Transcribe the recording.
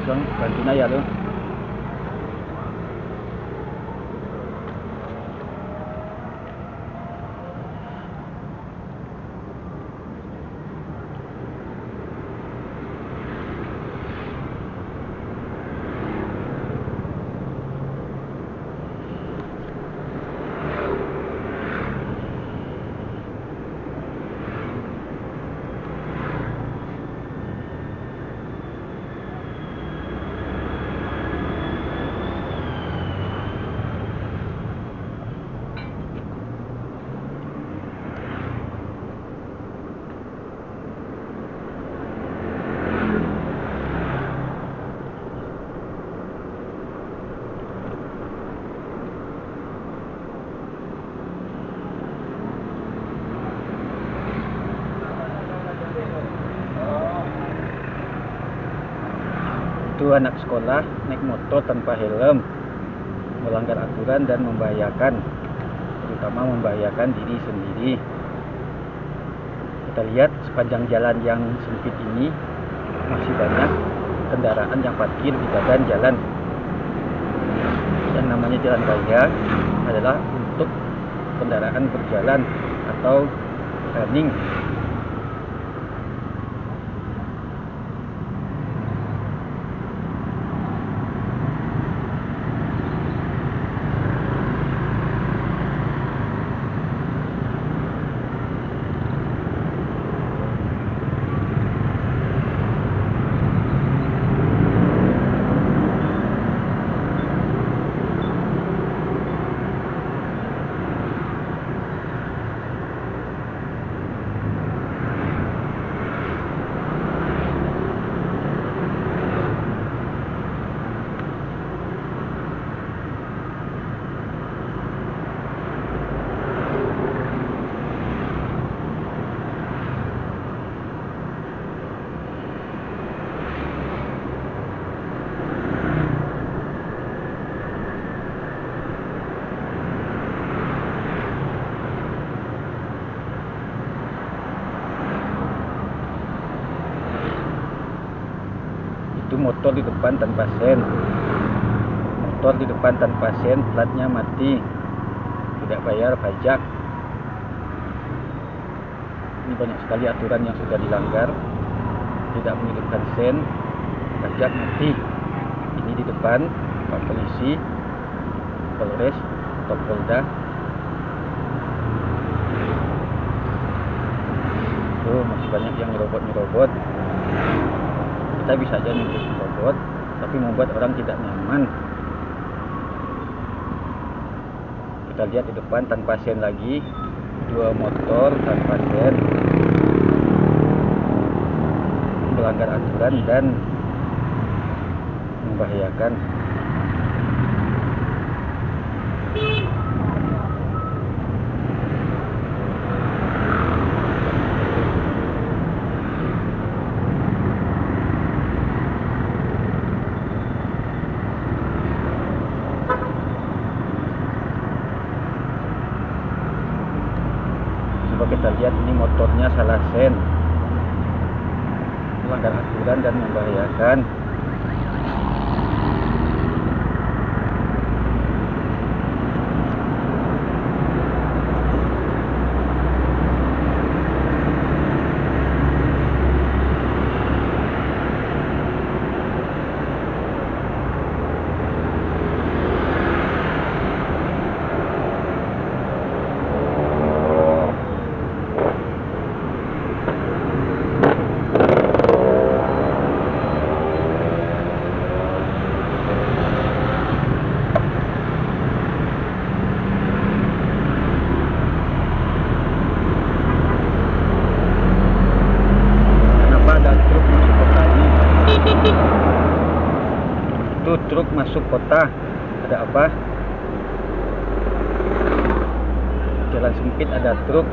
langsung bantuin aja tuh. Itu anak sekolah naik motor tanpa helm, melanggar aturan dan membahayakan, terutama membahayakan diri sendiri. Kita lihat sepanjang jalan yang sempit ini masih banyak kendaraan yang parkir di badan jalan. Yang namanya jalan raya adalah untuk kendaraan berjalan atau running. Itu motor di depan tanpa sen. Motor di depan tanpa sen, platnya mati, tidak bayar pajak. Ini banyak sekali aturan yang sudah dilanggar. Tidak menghidupkan sen, pajak mati. Ini di depan Pak Polisi, Polres atau Polda. Tuh masih banyak yang nyerobot. Kita bisa aja nyerobot, tapi membuat orang tidak nyaman. Kita lihat di depan tanpa sen lagi, 2 motor tanpa sen, melanggar aturan dan membahayakan. Coba kita lihat, ini motornya salah sen, melanggar aturan dan membahayakan. Itu truk masuk kota, ada apa? Jalan sempit ada truk.